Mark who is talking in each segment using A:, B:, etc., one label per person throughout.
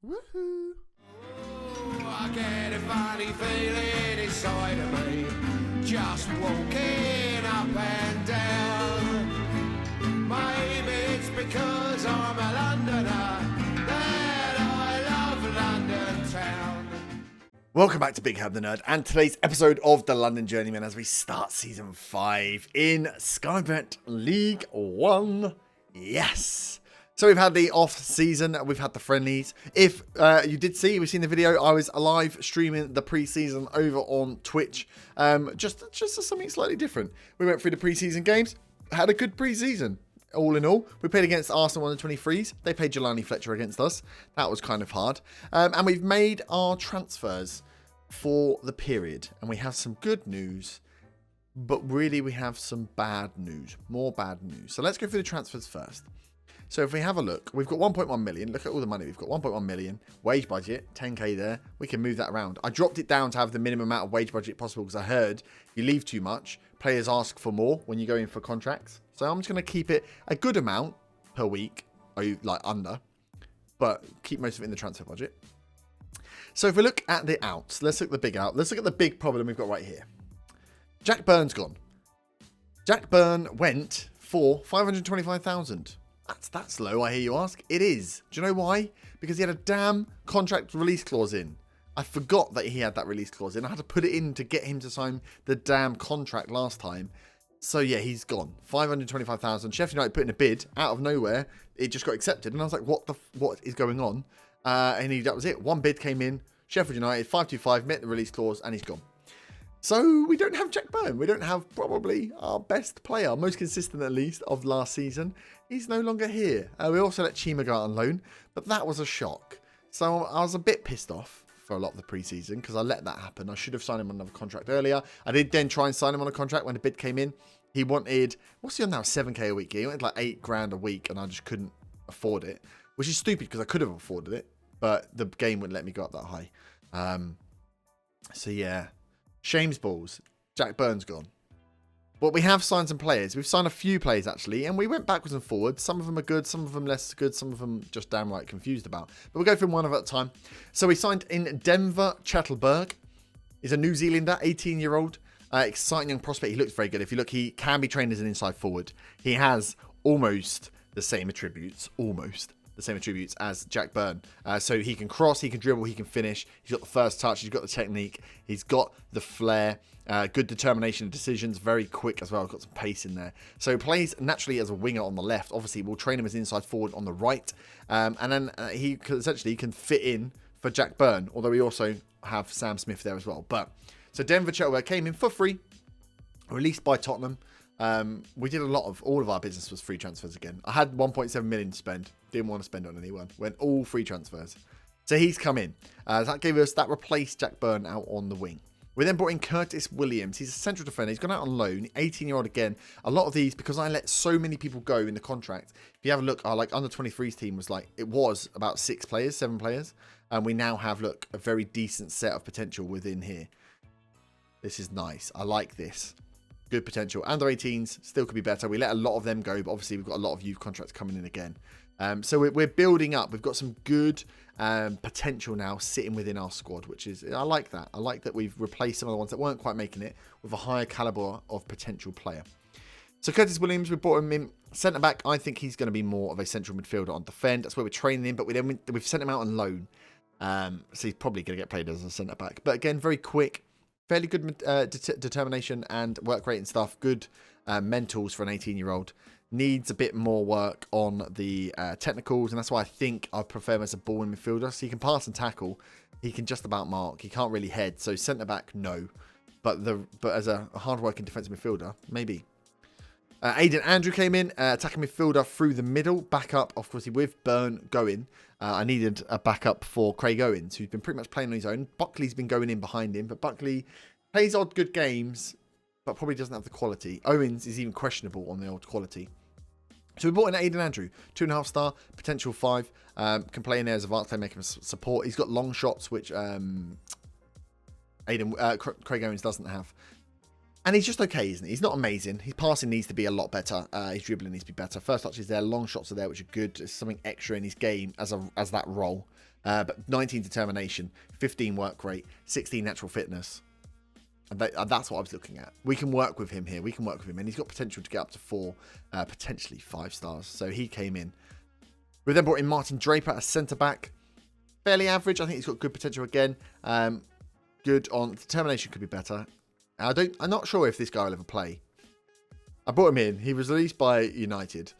A: Woohoo!
B: I get a funny feeling inside of me, just walking up and down. Maybe it's because I'm a Londoner that I love London town.
A: Welcome back to Big Hab the Nerd and today's episode of the London Journeyman as we start Season 5 in Skybet League 1. Yes! So we've had the off season, we've had the friendlies. If you did see, we've seen the video, I was live streaming the pre-season over on Twitch. Just as something slightly different. We went through the pre-season games, had a good pre-season. All in all, we played against Arsenal under 23s. They played Jelani Fletcher against us. That was kind of hard. And we've made our transfers for the period. And we have some good news. But really, we have some bad news. More bad news. So let's go through the transfers first. So if we have a look, we've got 1.1 million. Look at all the money. We've got 1.1 million. Wage budget, 10k there. We can move that around. I dropped it down to have the minimum amount of wage budget possible because I heard if you leave too much, players ask for more when you go in for contracts. So I'm just going to keep it a good amount per week, or like under, but keep most of it in the transfer budget. So if we look at the outs, let's look at the big out. Let's look at the big problem we've got right here. Jack Byrne's gone. Jack Byrne went for 525,000. That's low, I hear you ask. It is. Do you know why? Because he had a damn contract release clause in. I forgot that he had that release clause in. I had to put it in to get him to sign the damn contract last time. So yeah, he's gone. 525,000. Sheffield United put in a bid out of nowhere. It just got accepted. And I was like, what is going on? And that was it. One bid came in. Sheffield United, 525, met the release clause, and he's gone. So we don't have Jack Byrne. We don't have probably our best player, most consistent at least, of last season. He's no longer here. We also let Chima go out on loan, but that was a shock. So I was a bit pissed off for a lot of the preseason because I let that happen. I should have signed him on another contract earlier. I did then try and sign him on a contract when the bid came in. He wanted, what's he on now? 7k a week. He wanted like 8 grand a week and I just couldn't afford it, which is stupid because I could have afforded it, but the game wouldn't let me go up that high. So yeah. Shame's balls. Jack Byrne's gone. But we have signed some players. We've signed a few players, actually, and we went backwards and forwards. Some of them are good, some of them less good, some of them just downright confused about. But we'll go through one of at a time. So we signed in Denver Chattelberg. He's a New Zealander, 18-year-old, exciting young prospect. He looks very good. If you look, he can be trained as an inside forward. He has almost the same attributes, as Jack Byrne. So he can cross, he can dribble, he can finish. He's got the first touch, he's got the technique, he's got the flair, good determination and decisions, very quick as well. Got some pace in there. So he plays naturally as a winger on the left. Obviously, we'll train him as inside forward on the right. And then he essentially can fit in for Jack Byrne, although we also have Sam Smith there as well. But so Denver Chatterwell came in for free, released by Tottenham. We did all of our business was free transfers again. I had 1.7 million to spend. Didn't want to spend on anyone. Went all free transfers. So he's come in. That replaced Jack Byrne out on the wing. We then brought in Curtis Williams. He's a central defender. He's gone out on loan. 18-year-old again. A lot of these, because I let so many people go in the contract. If you have a look, our under 23s team was about 7 players. And we now have, a very decent set of potential within here. This is nice. I like this. Good potential. Under 18s still could be better. We let a lot of them go, but obviously we've got a lot of youth contracts coming in again. So we're building up. We've got some good potential now sitting within our squad, which is, I like that. I like that we've replaced some of the ones that weren't quite making it with a higher caliber of potential player. So Curtis Williams, we brought him in centre back. I think he's going to be more of a central midfielder on defend. That's where we're training him, but we've sent him out on loan. So he's probably going to get played as a centre back. But again, very quick. Fairly good determination and work rate and stuff. Good mentals for an 18-year-old. Needs a bit more work on the technicals, and that's why I think I prefer him as a ball midfielder. So he can pass and tackle. He can just about mark. He can't really head. So centre-back, no. But as a hard-working defensive midfielder, maybe. Aidan Andrew came in, attacking midfielder through the middle. Backup, of course, with Byrne going. I needed a backup for Craig Owens, who's been pretty much playing on his own. Buckley's been going in behind him, but Buckley plays odd good games, but probably doesn't have the quality. Owens is even questionable on the old quality. So we brought in Aidan Andrew, 2.5 star, potential 5. Can play in there as a advanced playmaker support. He's got long shots, which Craig Owens doesn't have. And he's just okay, isn't he? He's not amazing. His passing needs to be a lot better. His dribbling needs to be better. First touch is there. Long shots are there, which are good. There's something extra in his game as that role. But 19 determination, 15 work rate, 16 natural fitness. And that's what I was looking at. We can work with him here. We can work with him. And he's got potential to get up to 4, potentially 5 stars. So he came in. We then brought in Martin Draper as centre-back. Fairly average. I think he's got good potential again. Good on determination, could be better. I'm not sure if this guy will ever play. I brought him in. He was released by United.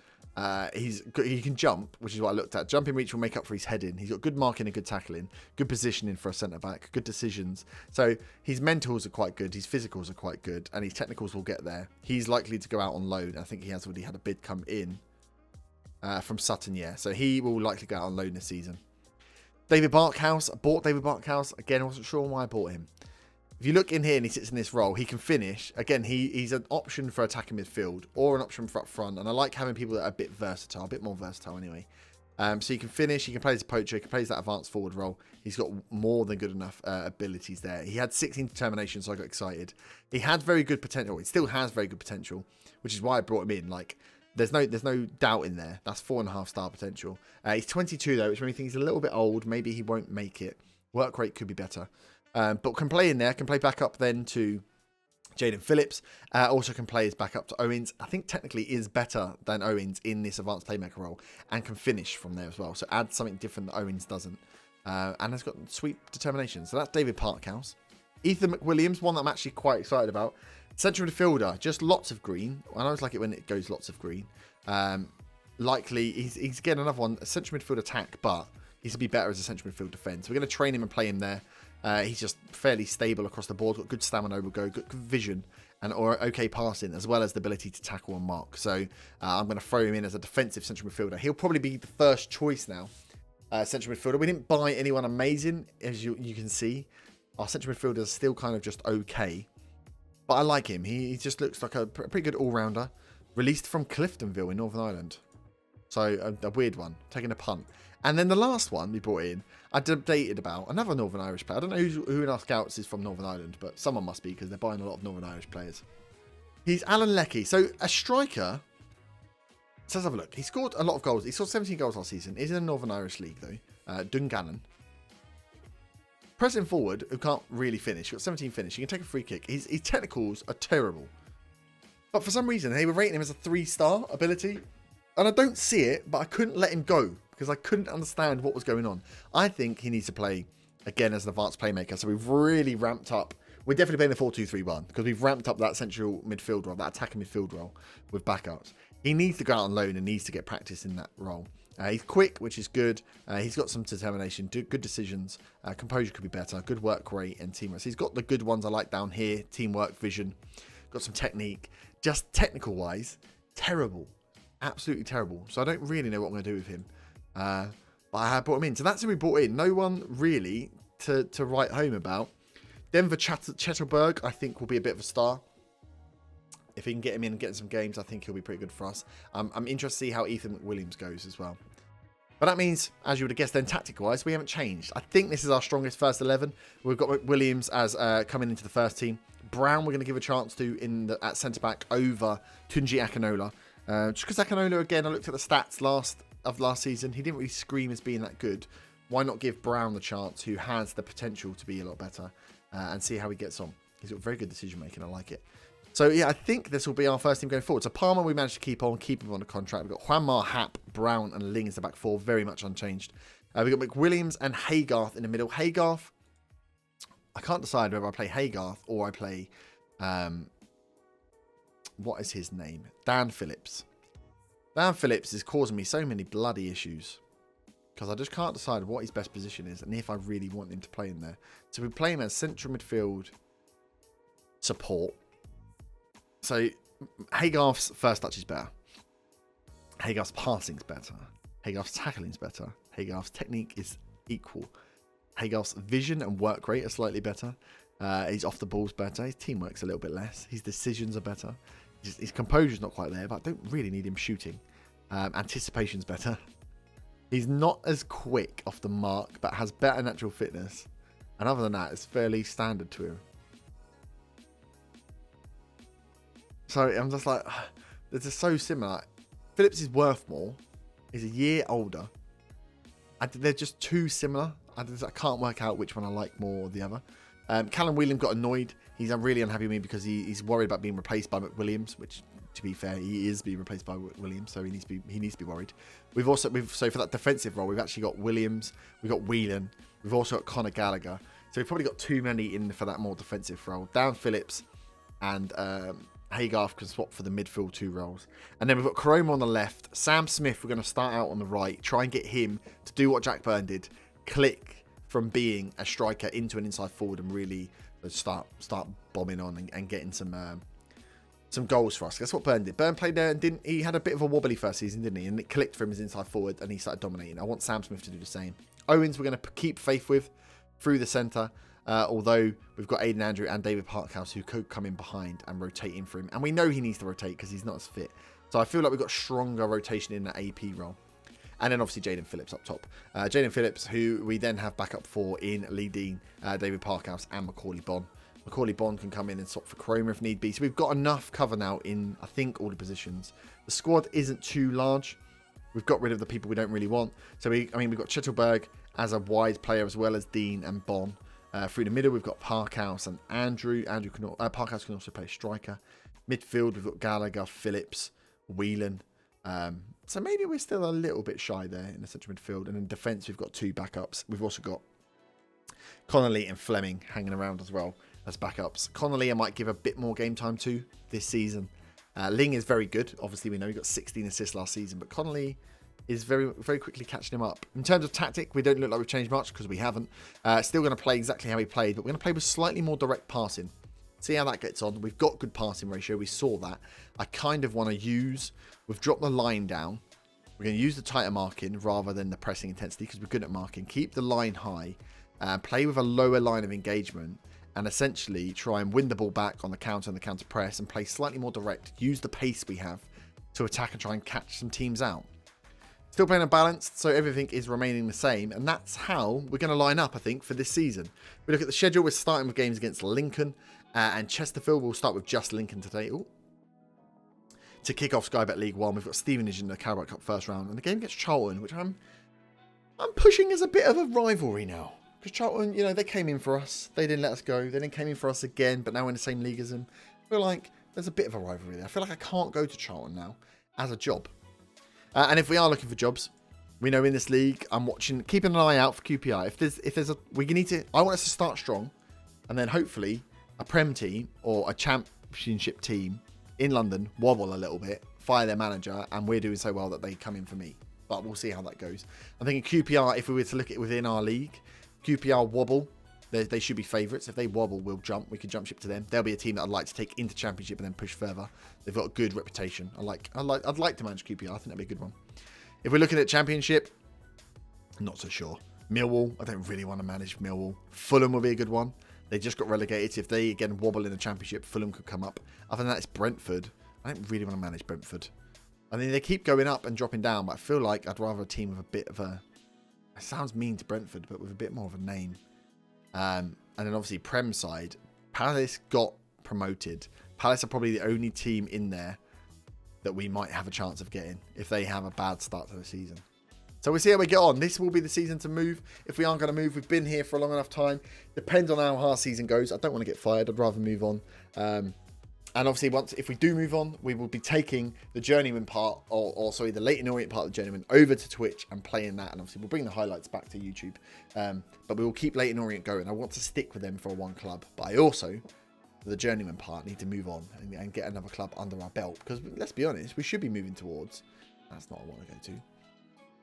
A: He can jump, which is what I looked at. Jumping reach will make up for his heading. He's got good marking and good tackling, good positioning for a centre-back, good decisions. So his mentals are quite good, his physicals are quite good, and his technicals will get there. He's likely to go out on loan. I think he has already had a bid come in from Sutton, yeah. So he will likely go out on loan this season. David Barkhouse. I bought David Barkhouse. Again, I wasn't sure why I bought him. If you look in here and he sits in this role, he can finish. Again, he's an option for attacking midfield or an option for up front. And I like having people that are a bit versatile, a bit more versatile anyway. So he can finish, he can play as a poacher, he can play as that advanced forward role. He's got more than good enough abilities there. He had 16 determination, so I got excited. He had very good potential. He still has very good potential, which is why I brought him in. Like, there's no doubt in there. That's 4.5 star potential. He's 22 though, which makes me think he's a little bit old. Maybe he won't make it. Work rate could be better. But can play in there, can play back up then to Jaden Phillips. Also can play as back up to Owens. I think technically is better than Owens in this advanced playmaker role and can finish from there as well. So add something different that Owens doesn't. And has got sweet determination. So that's David Parkhouse. Ethan McWilliams, one that I'm actually quite excited about. Central midfielder, just lots of green. I always like it when it goes lots of green. Likely, he's getting another one, a central midfield attack, but he's to be better as a central midfield defence. We're going to train him and play him there. He's just fairly stable across the board, got good stamina, will go, good vision, and okay passing, as well as the ability to tackle and mark. So I'm going to throw him in as a defensive central midfielder. He'll probably be the first choice now, central midfielder. We didn't buy anyone amazing, as you can see. Our central midfielder is still kind of just okay, but I like him. He just looks like a pretty good all-rounder. Released from Cliftonville in Northern Ireland. So a weird one, taking a punt. And then the last one we brought in, I debated about another Northern Irish player. I don't know who in our scouts is from Northern Ireland, but someone must be because they're buying a lot of Northern Irish players. He's Alan Leckie. So a striker. So let's have a look. He scored a lot of goals. He scored 17 goals last season. He's in the Northern Irish League though. Dungannon. Pressing forward, who can't really finish. He's got 17 finish. He can take a free kick. His technicals are terrible. But for some reason, they were rating him as a 3-star ability. And I don't see it, but I couldn't let him go because I couldn't understand what was going on. I think he needs to play, again, as an advanced playmaker. So we've really ramped up. We're definitely playing the 4-2-3-1 because we've ramped up that central midfield role, that attacking midfield role with backups. He needs to go out on loan and needs to get practice in that role. He's quick, which is good. He's got some determination, good decisions. Composure could be better. Good work rate and teamwork. So he's got the good ones I like down here. Teamwork, vision. Got some technique. Just technical-wise, terrible. Absolutely terrible. So I don't really know what I'm going to do with him. But I have brought him in. So that's who we brought in. No one really to write home about. Denver Chettelberg, I think, will be a bit of a star. If he can get him in and get some games, I think he'll be pretty good for us. I'm interested to see how Ethan McWilliams goes as well. But that means, as you would have guessed then, tactic-wise, we haven't changed. I think this is our strongest first 11. We've got McWilliams as coming into the first team. Brown we're going to give a chance to at centre-back over Tunji Akinola. Just because Akinola, again, I looked at the stats last season. He didn't really scream as being that good. Why not give Brown the chance, who has the potential to be a lot better, and see how he gets on. He's got very good decision-making. I like it. So, yeah, I think this will be our first team going forward. So, Palmer, we managed to keep him on the contract. We've got Juanmar, Happ, Brown, and Ling as the back four. Very much unchanged. We've got McWilliams and Haygarth in the middle. Haygarth, I can't decide whether I play Haygarth or I play, what is his name? Dan Phillips. Dan Phillips is causing me so many bloody issues because I just can't decide what his best position is and if I really want him to play in there. So we play him as central midfield support. So Haygarth's first touch is better. Haygarth's passing's better. Haygarth's tackling's better. Haygarth's technique is equal. Haygarth's vision and work rate are slightly better. He's off the ball's better. His teamwork's a little bit less. His decisions are better. His composure's not quite there, but I don't really need him shooting. Anticipation's better. He's not as quick off the mark, but has better natural fitness. And other than that, it's fairly standard to him. So I'm just like, they're just so similar. Phillips is worth more. He's a year older. They're just too similar. I can't work out which one I like more or the other. Callum Whelan got annoyed. He's really unhappy with me because he's worried about being replaced by McWilliams, which, to be fair, he is being replaced by Williams, so he needs to be worried. So for that defensive role, we've actually got Williams, we've got Whelan, we've also got Conor Gallagher. So we've probably got too many in for that more defensive role. Dan Phillips and Haygarth can swap for the midfield 2 roles. And then we've got Koroma on the left. Sam Smith, we're going to start out on the right, try and get him to do what Jack Byrne did, click from being a striker into an inside forward and really start bombing on and getting some goals for us. That's what Byrne did. Byrne played there and he had a bit of a wobbly first season, didn't he? And it clicked from his inside forward and he started dominating. I want Sam Smith to do the same. Owens, we're going to keep faith with through the centre. Although we've got Aidan Andrew and David Parkhouse who could come in behind and rotate in for him. And we know he needs to rotate because he's not as fit. So I feel like we've got stronger rotation in that AP role. And then obviously Jaden Phillips up top. Jaden Phillips, who we then have backup for in Lee Dean, David Parkhouse and Macaulay Bonne. Macaulay Bonne can come in and swap for Koroma if need be. So we've got enough cover now in, I think, all the positions. The squad isn't too large. We've got rid of the people we don't really want. So we've got Chettleberg as a wide player as well as Dean and Bonne. Through the middle, we've got Parkhouse and Andrew. Parkhouse can also play striker. Midfield, we've got Gallagher, Phillips, Whelan. So maybe we're still a little bit shy there in the central midfield. And in defence, we've got 2 backups. We've also got Connolly and Fleming hanging around as well as backups. Connolly, I might give a bit more game time to this season. Ling is very good. Obviously, we know he got 16 assists last season. But Connolly is very, very quickly catching him up. In terms of tactic, we don't look like we've changed much because we haven't. Still going to play exactly how he played, but we're going to play with slightly more direct passing. See how that gets on. We've got good passing ratio. We saw that. I kind of want to use... We've dropped the line down. We're going to use the tighter marking rather than the pressing intensity because we're good at marking. Keep the line high. Play with a lower line of engagement and essentially try and win the ball back on the counter and the counter press and play slightly more direct. Use the pace we have to attack and try and catch some teams out. Still playing unbalanced, so everything is remaining the same. And that's how we're going to line up, I think, for this season. We look at the schedule. We're starting with games against Lincoln and Chesterfield. We'll start with just Lincoln today. Ooh. To kick off Sky Bet League 1, we've got Stevenage in the Carabao Cup first round. And the game against Charlton, which I'm pushing as a bit of a rivalry now. Because Charlton, you know, they came in for us. They didn't let us go. They then came in for us again, but now we're in the same league as them. I feel like there's a bit of a rivalry there. I feel like I can't go to Charlton now as a job. And if we are looking for jobs, we know in this league, I'm watching, keeping an eye out for QPR. I want us to start strong, and then hopefully a Prem team or a Championship team in London wobble a little bit, fire their manager, and we're doing so well that they come in for me. But we'll see how that goes. I'm thinking QPR, if we were to look at it within our league, QPR wobble. They should be favourites. If they wobble, we'll jump. We can jump ship to them. They'll be a team that I'd like to take into Championship and then push further. They've got a good reputation. I'd like to manage QPR. I think that'd be a good one. If we're looking at Championship, not so sure. Millwall, I don't really want to manage Millwall. Fulham will be a good one. They just got relegated. If they again wobble in the Championship, Fulham could come up. Other than that, it's Brentford. I don't really want to manage Brentford. I mean, they keep going up and dropping down, but I feel like I'd rather a team with a bit of a... It sounds mean to Brentford, but with a bit more of a name. And then obviously Prem side, Palace got promoted. Palace are probably the only team in there that we might have a chance of getting if they have a bad start to the season. So we'll see how we get on. This will be the season to move. If we aren't going to move, we've been here for a long enough time. Depends on how our season goes. I don't want to get fired. I'd rather move on. And obviously, if we do move on, we will be taking the Journeyman part, the Leyton Orient part of the Journeyman over to Twitch and playing that. And obviously, we'll bring the highlights back to YouTube. But we will keep Leyton Orient going. I want to stick with them for one club. But I also, for the Journeyman part, need to move on and get another club under our belt. Because let's be honest, we should be moving towards... That's not what I want to go to.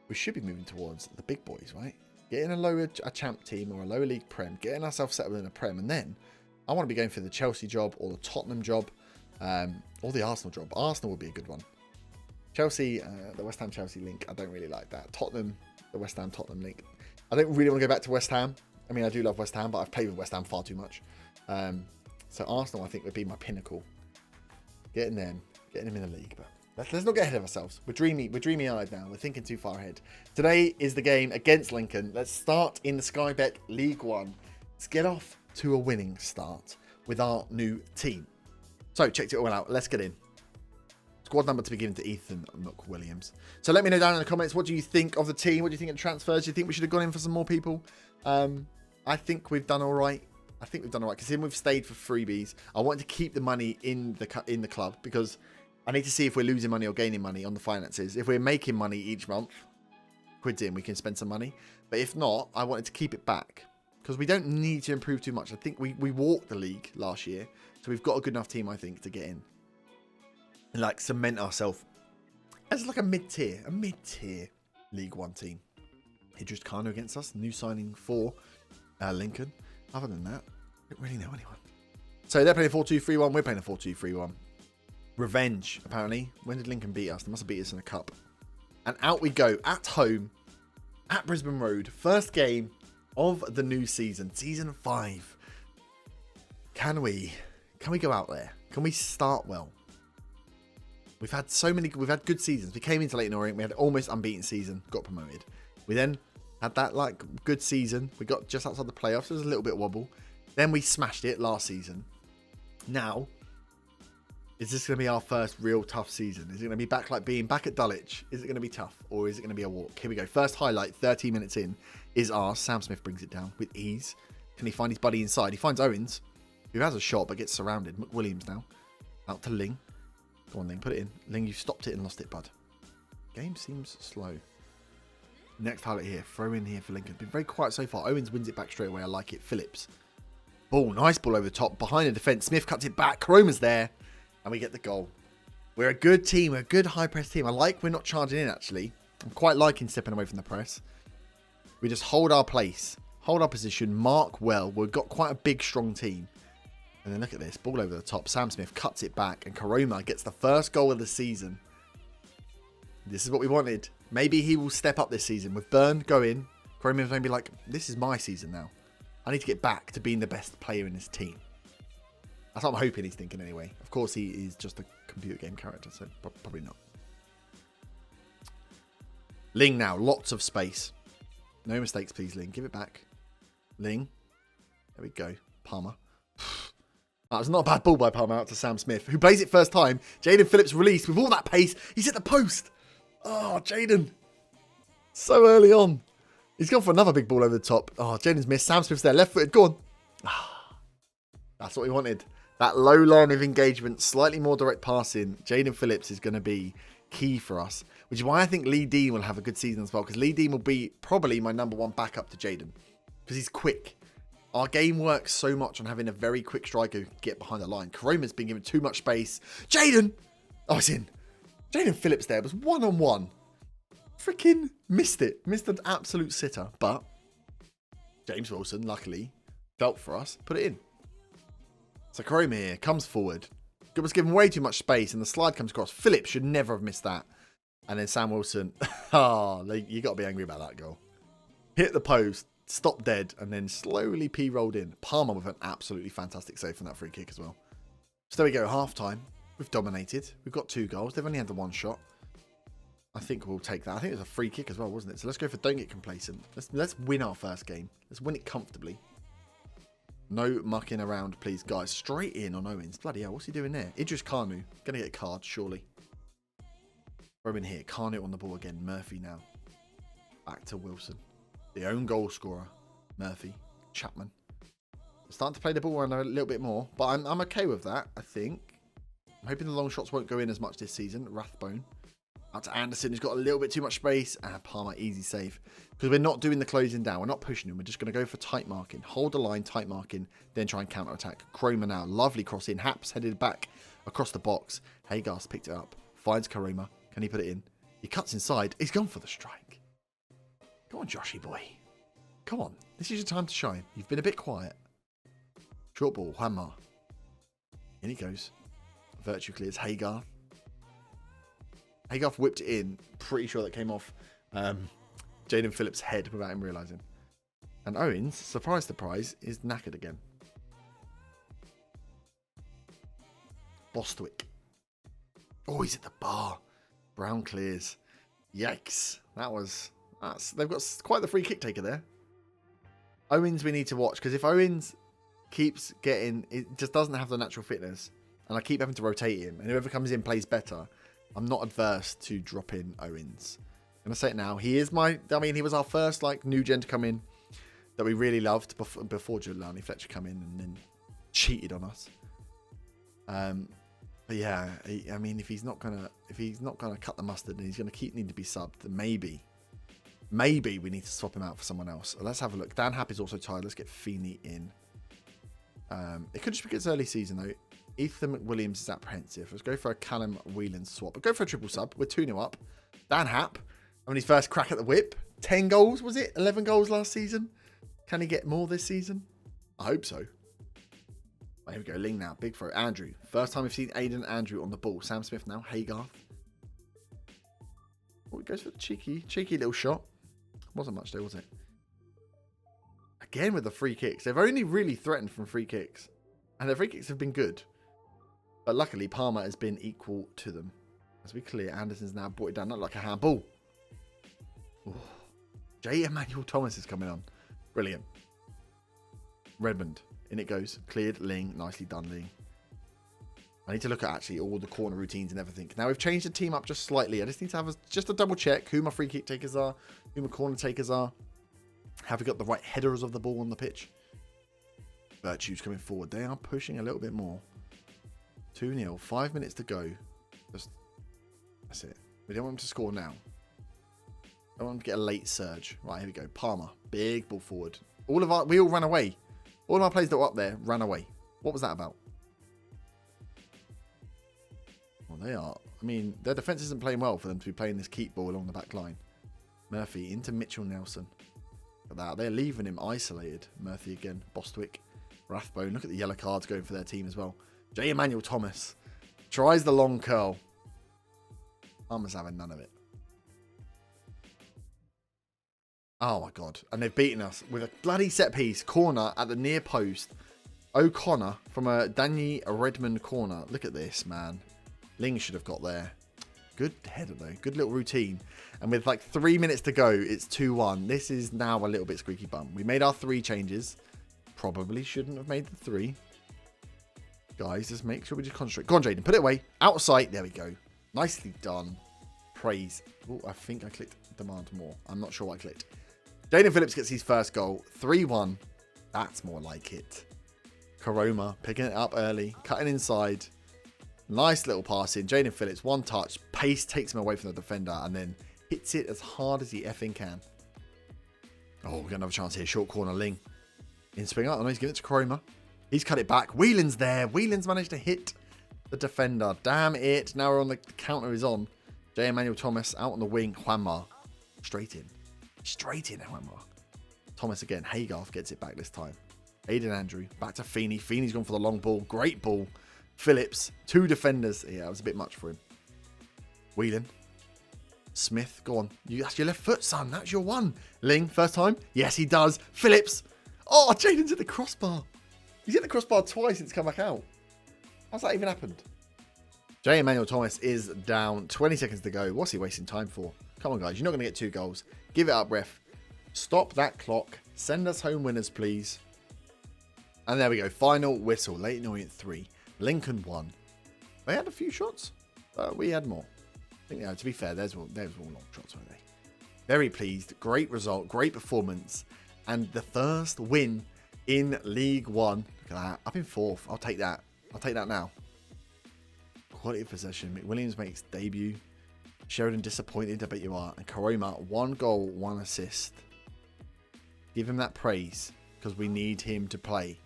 A: We should be moving towards the big boys, right? Getting a champ team or a lower league Prem. Getting ourselves settled in a Prem. And then I want to be going for the Chelsea job or the Tottenham job. Or the Arsenal job. Arsenal would be a good one. Chelsea, the West Ham Chelsea link, I don't really like that. Tottenham, the West Ham Tottenham link. I don't really want to go back to West Ham. I mean, I do love West Ham, but I've played with West Ham far too much. So Arsenal, I think, would be my pinnacle. Getting them in the league. But let's not get ahead of ourselves. We're dreamy-eyed now. We're thinking too far ahead. Today is the game against Lincoln. Let's start in the Sky Bet League 1. Let's get off to a winning start with our new team. So, checked it all out. Let's get in. Squad number to be given to Ethan McWilliams. So, let me know down in the comments, what do you think of the team? What do you think of transfers? Do you think we should have gone in for some more people? I think we've done all right. Because then we've stayed for freebies. I want to keep the money in the club because I need to see if we're losing money or gaining money on the finances. If we're making money each month, quids in, we can spend some money. But if not, I wanted to keep it back because we don't need to improve too much. I think we walked the league last year. So we've got a good enough team, I think, to get in. And like cement ourselves as like a mid-tier League One team. Idris Kano against us. New signing for Lincoln. Other than that, I don't really know anyone. So they're playing 4-2-3-1. We're playing a 4-2-3-1. Revenge, apparently. When did Lincoln beat us? They must have beat us in a cup. And out we go at home at Brisbane Road. First game of the new season. Season 5. Can we go out there? Can we start well? We've had good seasons. We came into Leyton Orient. We had an almost unbeaten season. Got promoted. We then had that like good season. We got just outside the playoffs. There was a little bit of wobble. Then we smashed it last season. Now, is this going to be our first real tough season? Is it going to be back like being back at Dulwich? Is it going to be tough or is it going to be a walk? Here we go. First highlight, 13 minutes in, is ours. Sam Smith brings it down with ease. Can he find his buddy inside? He finds Owens, who has a shot but gets surrounded. McWilliams now. Out to Ling. Go on, Ling. Put it in. Ling, you've stopped it and lost it, bud. Game seems slow. Next highlight here. Throw in here for Lincoln. Been very quiet so far. Owens wins it back straight away. I like it. Phillips. Ball. Nice ball over the top. Behind the defence. Smith cuts it back. Karoma's there. And we get the goal. We're a good team. We're a good high press team. I like we're not charging in, actually. I'm quite liking stepping away from the press. We just hold our place. Hold our position. Mark well. We've got quite a big, strong team. And then look at this. Ball over the top. Sam Smith cuts it back. And Karoma gets the first goal of the season. This is what we wanted. Maybe he will step up this season. With Byrne going, Karoma's going to be like, this is my season now. I need to get back to being the best player in this team. That's what I'm hoping he's thinking anyway. Of course, he is just a computer game character, so probably not. Ling now. Lots of space. No mistakes, please, Ling. Give it back. Ling. There we go. Palmer. That was not a bad ball by Palmer out to Sam Smith, who plays it first time. Jaden Phillips released with all that pace. He's hit the post. Oh, Jaden. So early on. He's gone for another big ball over the top. Oh, Jaden's missed. Sam Smith's there. Left-footed. Go on. That's what we wanted. That low line of engagement, slightly more direct passing. Jaden Phillips is going to be key for us, which is why I think Lee Dean will have a good season as well, because Lee Dean will be probably my number one backup to Jaden, because he's quick. Our game works so much on having a very quick striker who can get behind the line. Karoma's been given too much space. Jaden! Oh, it's in. Jaden Phillips there was one-on-one. Freaking missed it. Missed an absolute sitter. But James Wilson, luckily, felt for us. Put it in. So Karoma here comes forward. Was given way too much space and the slide comes across. Phillips should never have missed that. And then Sam Wilson. You got to be angry about that goal. Hit the post. Stopped dead. And then slowly P-rolled in. Palmer with an absolutely fantastic save from that free kick as well. So there we go. Half time. We've dominated. We've got 2 goals. They've only had the 1 shot. I think we'll take that. I think it was a free kick as well, wasn't it? So let's go for don't get complacent. Let's win our first game. Let's win it comfortably. No mucking around, please, guys. Straight in on Owens. Bloody hell, what's he doing there? Idris Kanu. Going to get a card, surely. Throw in here. Kanu on the ball again. Murphy now. Back to Wilson. The own goal scorer. Murphy. Chapman. Starting to play the ball around a little bit more. But I'm okay with that, I think. I'm hoping the long shots won't go in as much this season. Rathbone. Out to Anderson, who's got a little bit too much space. And Palmer, easy save. Because we're not doing the closing down. We're not pushing him. We're just going to go for tight marking. Hold the line, tight marking. Then try and counter-attack. Karoma now. Lovely cross in. Haps headed back across the box. Hagar's picked it up. Finds Karoma. Can he put it in? He cuts inside. He's gone for the strike. Come on, Joshy boy. Come on. This is your time to shine. You've been a bit quiet. Short ball. Hammer. In he goes. Virtue clears. Hagar. Hagar whipped it in. Pretty sure that came off Jaden Phillips' head without him realising. And Owens, surprise, surprise, is knackered again. Bostwick. Oh, he's at the bar. Brown clears. Yikes. They've got quite the free kick taker there. Owens we need to watch, because if Owens keeps getting, it just doesn't have the natural fitness. And I keep having to rotate him. And whoever comes in plays better. I'm not adverse to dropping Owens. I'm going to say it now. He is he was our first like new gen to come in that we really loved before Jelani Fletcher come in and then cheated on us. But yeah, I mean, if he's not gonna cut the mustard and he's gonna need to be subbed, then maybe we need to swap him out for someone else. Let's have a look. Dan Happ is also tired. Let's get Feeney in. It could just be it's early season though. Ethan McWilliams is apprehensive. Let's go for a Callum Whelan swap. We'll go for a triple sub. We're 2-0 up. Dan Happ on his first crack at the whip. 10 goals, was it? 11 goals last season. Can he get more this season? I hope so. Here we go. Ling now. Big throw. Andrew. First time we've seen Aiden Andrew on the ball. Sam Smith now. Haygarth. Oh, it goes for the cheeky little shot. Wasn't much though, was it? Again with the free kicks. They've only really threatened from free kicks. And their free kicks have been good. But luckily, Palmer has been equal to them. As we clear, Anderson's now brought it down. Not like a handball. Ooh. J. Emmanuel Thomas is coming on. Brilliant. Redmond. In it goes. Cleared. Ling. Nicely done, Ling. I need to look at actually all the corner routines and everything. Now, we've changed the team up just slightly. I just need to have just a double check who my free kick takers are, who my corner takers are. Have we got the right headers of the ball on the pitch? Virtue's coming forward. They are pushing a little bit more. 2-0. 5 minutes to go. That's it. We don't want them to score now. I don't want them to get a late surge. Right, here we go. Palmer. Big ball forward. We all ran away. All of our players that were up there ran away. What was that about? Well, they are. I mean, their defence isn't playing well for them to be playing this keep ball along the back line. Murphy into Mitchell Nelson. Look at that. They're leaving him isolated. Murphy again. Bostwick. Rathbone. Look at the yellow cards going for their team as well. J. Emmanuel Thomas tries the long curl. Palmer's having none of it. Oh my God. And they've beaten us with a bloody set piece. Corner at the near post. O'Connor from a Danny Redmond corner. Look at this, man. Ling should have got there. Good header though. Good little routine. And with like 3 minutes to go, it's 2-1. This is now a little bit squeaky bum. We made our 3 changes. Probably shouldn't have made the 3. Guys, just make sure we just concentrate. Go on, Jaden. Put it away. Out of sight. There we go. Nicely done. Praise. Oh, I think I clicked demand more. I'm not sure what I clicked. Jaden Phillips gets his first goal. 3-1. That's more like it. Karoma picking it up early. Cutting inside. Nice little pass in. Jaden Phillips, one touch. Pace takes him away from the defender and then hits it as hard as he effing can. Oh, we've got another chance here. Short corner, Ling. In swing up. Oh, no, he's giving it to Karoma. He's cut it back. Whelan's there. Whelan's managed to hit the defender. Damn it. Now we're on the counter is on. J. Emmanuel Thomas out on the wing. Juanma. Straight in. Straight in, Juanma. Thomas again. Haygarth gets it back this time. Aiden Andrew. Back to Feeney. Feeney's gone for the long ball. Great ball. Phillips. 2 defenders. Yeah, it was a bit much for him. Whelan. Smith. Go on. That's your left foot, son. That's your one. Ling. First time. Yes, he does. Phillips. Oh, Jaden's at the crossbar. He's hit the crossbar twice since come back out. How's that even happened? J. Emmanuel Thomas is down. 20 seconds to go. What's he wasting time for? Come on, guys. You're not going to get 2 goals. Give it up, ref. Stop that clock. Send us home winners, please. And there we go. Final whistle. Leyton Orient 3. Lincoln 1. They had a few shots. We had more. I think, to be fair, there's all long shots, weren't they? Very pleased. Great result. Great performance. And the first win in League 1. Look at that. Up in 4th. I'll take that. I'll take that now. Quality of possession. McWilliams makes debut. Sheridan disappointed. I bet you are. And Karoma, 1 goal, 1 assist. Give him that praise because we need him to play.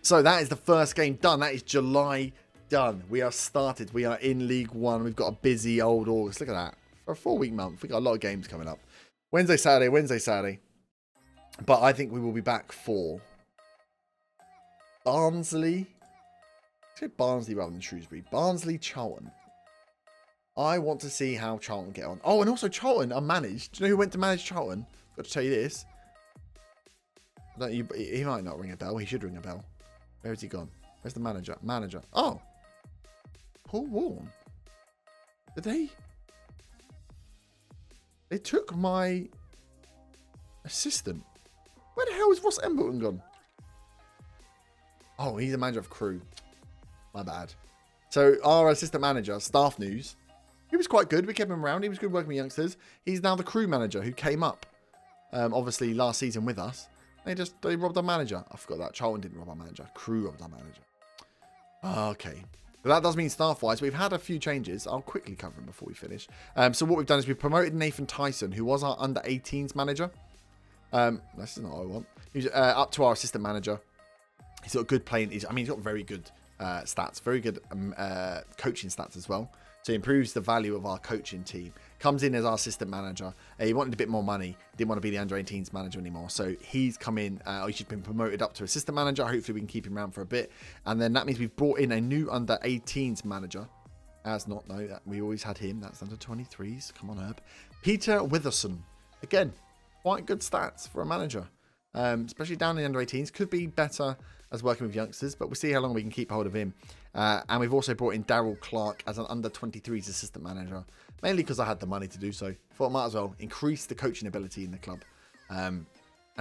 A: So that is the first game done. That is July done. We are started. We are in League 1. We've got a busy old August. Look at that. For a 4-week month, we've got a lot of games coming up. Wednesday, Saturday. But I think we will be back for Barnsley. Let's say Barnsley rather than Shrewsbury. Barnsley, Charlton. I want to see how Charlton get on. Oh, and also Charlton are managed. Do you know who went to manage Charlton? Got to tell you this. He might not ring a bell. He should ring a bell. Where has he gone? Where's the manager? Oh. Paul Warren. Did they? They took my assistant. Where the hell is Ross Embleton gone? Oh, he's the manager of Crew. My bad. So our assistant manager, staff news, he was quite good. We kept him around. He was good working with youngsters. He's now the crew manager who came up, obviously, last season with us. They robbed our manager. I forgot that. Charlton didn't rob our manager. Crew robbed our manager. Okay. But that does mean staff-wise, we've had a few changes. I'll quickly cover them before we finish. So what we've done is we've promoted Nathan Tyson, who was our under-18s manager. This is not what I want. He's up to our assistant manager. He's got good playing. He's got very good stats, very good coaching stats as well. So he improves the value of our coaching team. Comes in as our assistant manager. He wanted a bit more money. Didn't want to be the under-18s manager anymore. So he's come in. He's been promoted up to assistant manager. Hopefully we can keep him around for a bit. And then that means we've brought in a new under-18s manager. We always had him. That's under-23s. Come on, Herb. Peter Witherson. Again, quite good stats for a manager. Especially down in the under-18s. Could be better as working with youngsters, but we'll see how long we can keep hold of him. And we've also brought in Daryl Clark as an under-23s assistant manager, mainly because I had the money to do so. Thought I might as well increase the coaching ability in the club and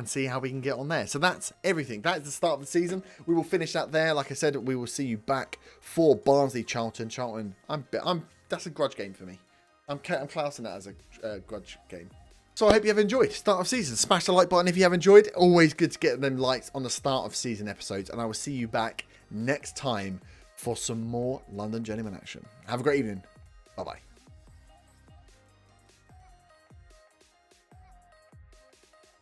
A: see how we can get on there. So that's everything. That is the start of the season. We will finish that there. Like I said, we will see you back for Barnsley Charlton. That's a grudge game for me. I'm classing that as a grudge game. So I hope you have enjoyed start of season. Smash the like button if you have enjoyed. Always good to get them likes on the start of season episodes. And I will see you back next time for some more London Journeyman action. Have a great evening. Bye-bye.